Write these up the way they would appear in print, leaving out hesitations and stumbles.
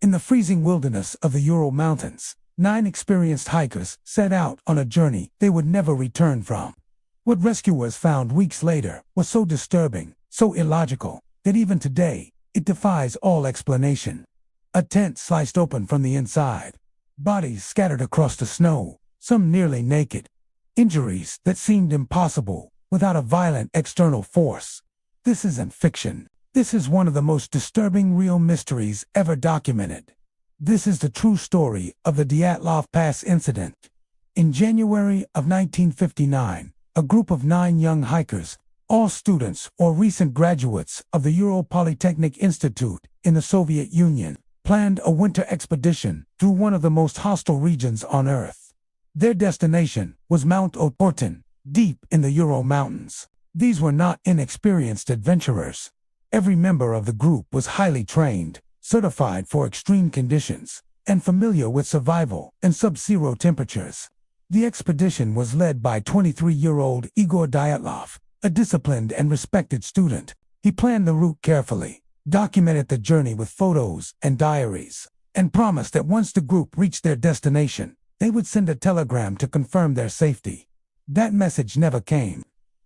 In the freezing wilderness of the Ural Mountains, 9 experienced hikers set out on a journey they would never return from. What rescuers found weeks later was so disturbing, so illogical, that even today, it defies all explanation. A tent sliced open from the inside. Bodies scattered across the snow, some nearly naked. Injuries that seemed impossible without a violent external force. This isn't fiction. This is one of the most disturbing real mysteries ever documented. This is the true story of the Dyatlov Pass Incident. In January of 1959, a group of 9 young hikers, all students or recent graduates of the Ural Polytechnic Institute in the Soviet Union, planned a winter expedition through one of the most hostile regions on Earth. Their destination was Mount Otorten, deep in the Ural Mountains. These were not inexperienced adventurers. Every member of the group was highly trained, certified for extreme conditions, and familiar with survival in sub-zero temperatures. The expedition was led by 23-year-old Igor Dyatlov, a disciplined and respected student. He planned the route carefully, documented the journey with photos and diaries, and promised that once the group reached their destination, they would send a telegram to confirm their safety. That message never came.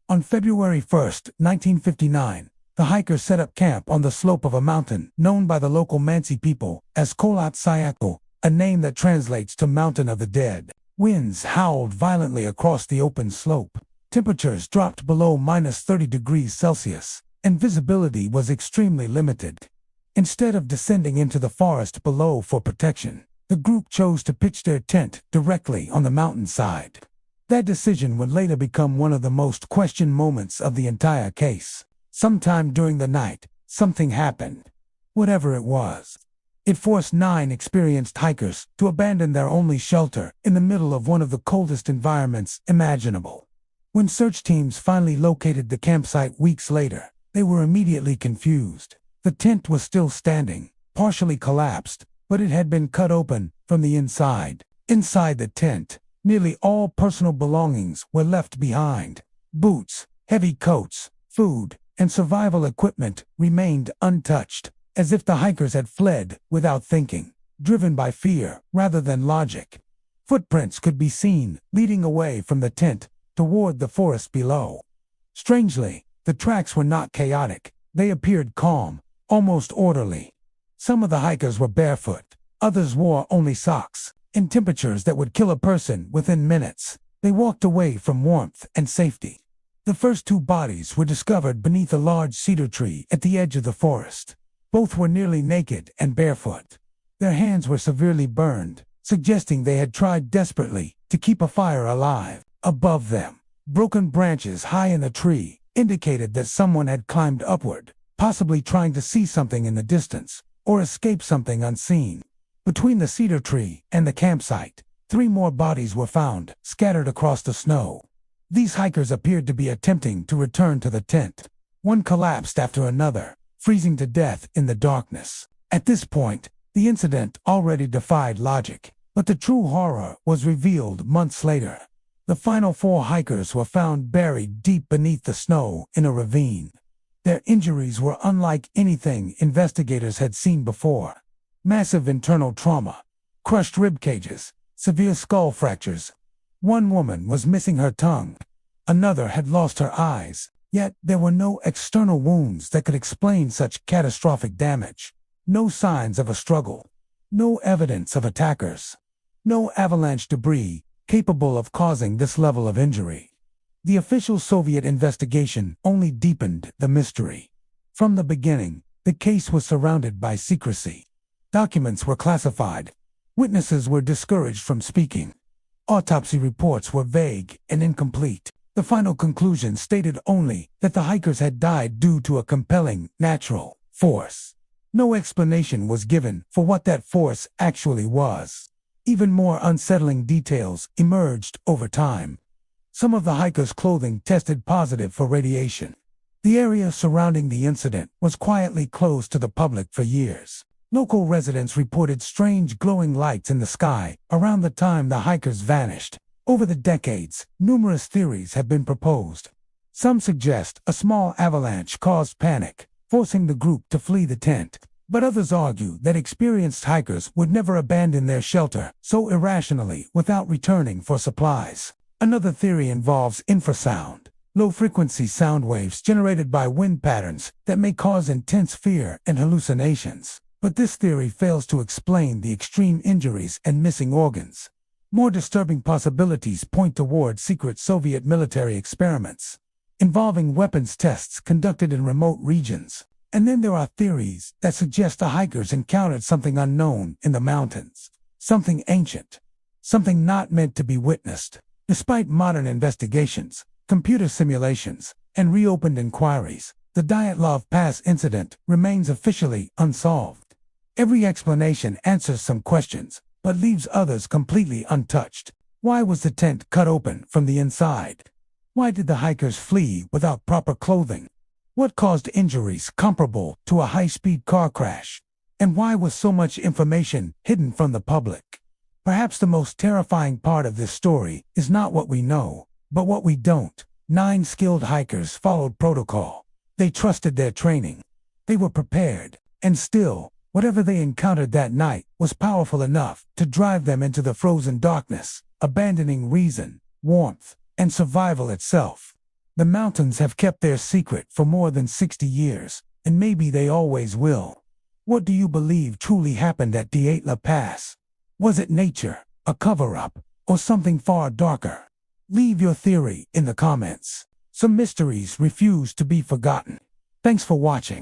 On February 1, 1959, the hikers set up camp on the slope of a mountain known by the local Mansi people as Kholat Syakhl, a name that translates to Mountain of the Dead. Winds howled violently across the open slope. Temperatures dropped below -30 degrees Celsius, and visibility was extremely limited. Instead of descending into the forest below for protection, the group chose to pitch their tent directly on the mountainside. That decision would later become one of the most questioned moments of the entire case. Sometime during the night, something happened. Whatever it was, it forced 9 experienced hikers to abandon their only shelter in the middle of one of the coldest environments imaginable. When search teams finally located the campsite weeks later, they were immediately confused. The tent was still standing, partially collapsed, but it had been cut open from the inside. Inside the tent, nearly all personal belongings were left behind. Boots, heavy coats, food, and survival equipment remained untouched, as if the hikers had fled without thinking, driven by fear rather than logic. Footprints could be seen leading away from the tent toward the forest below. Strangely, the tracks were not chaotic. They appeared calm, almost orderly. Some of the hikers were barefoot, others wore only socks. In temperatures that would kill a person within minutes, they walked away from warmth and safety. The first 2 bodies were discovered beneath a large cedar tree at the edge of the forest. Both were nearly naked and barefoot. Their hands were severely burned, suggesting they had tried desperately to keep a fire alive. Above them, broken branches high in the tree indicated that someone had climbed upward, possibly trying to see something in the distance or escape something unseen. Between the cedar tree and the campsite, 3 more bodies were found, scattered across the snow. These hikers appeared to be attempting to return to the tent. One collapsed after another, freezing to death in the darkness. At this point, the incident already defied logic, but the true horror was revealed months later. The final 4 hikers were found buried deep beneath the snow in a ravine. Their injuries were unlike anything investigators had seen before. Massive internal trauma, crushed rib cages, severe skull fractures. One woman was missing her tongue. Another had lost her eyes. Yet there were no external wounds that could explain such catastrophic damage. No signs of a struggle. No evidence of attackers. No avalanche debris capable of causing this level of injury. The official Soviet investigation only deepened the mystery. From the beginning, the case was surrounded by secrecy. Documents were classified. Witnesses were discouraged from speaking. Autopsy reports were vague and incomplete. The final conclusion stated only that the hikers had died due to a compelling natural force. No explanation was given for what that force actually was. Even more unsettling details emerged over time. Some of the hikers' clothing tested positive for radiation. The area surrounding the incident was quietly closed to the public for years. Local residents reported strange glowing lights in the sky around the time the hikers vanished. Over the decades, numerous theories have been proposed. Some suggest a small avalanche caused panic, forcing the group to flee the tent. But others argue that experienced hikers would never abandon their shelter so irrationally without returning for supplies. Another theory involves infrasound, low-frequency sound waves generated by wind patterns that may cause intense fear and hallucinations. But this theory fails to explain the extreme injuries and missing organs. More disturbing possibilities point toward secret Soviet military experiments involving weapons tests conducted in remote regions. And then there are theories that suggest the hikers encountered something unknown in the mountains, something ancient, something not meant to be witnessed. Despite modern investigations, computer simulations, and reopened inquiries, the Dyatlov Pass Incident remains officially unsolved. Every explanation answers some questions, but leaves others completely untouched. Why was the tent cut open from the inside? Why did the hikers flee without proper clothing? What caused injuries comparable to a high-speed car crash? And why was so much information hidden from the public? Perhaps the most terrifying part of this story is not what we know, but what we don't. 9 skilled hikers followed protocol. They trusted their training. They were prepared. And still, whatever they encountered that night was powerful enough to drive them into the frozen darkness, abandoning reason, warmth, and survival itself. The mountains have kept their secret for more than 60 years, and maybe they always will. What do you believe truly happened at Dyatlov Pass? Was it nature, a cover-up, or something far darker? Leave your theory in the comments. Some mysteries refuse to be forgotten. Thanks for watching.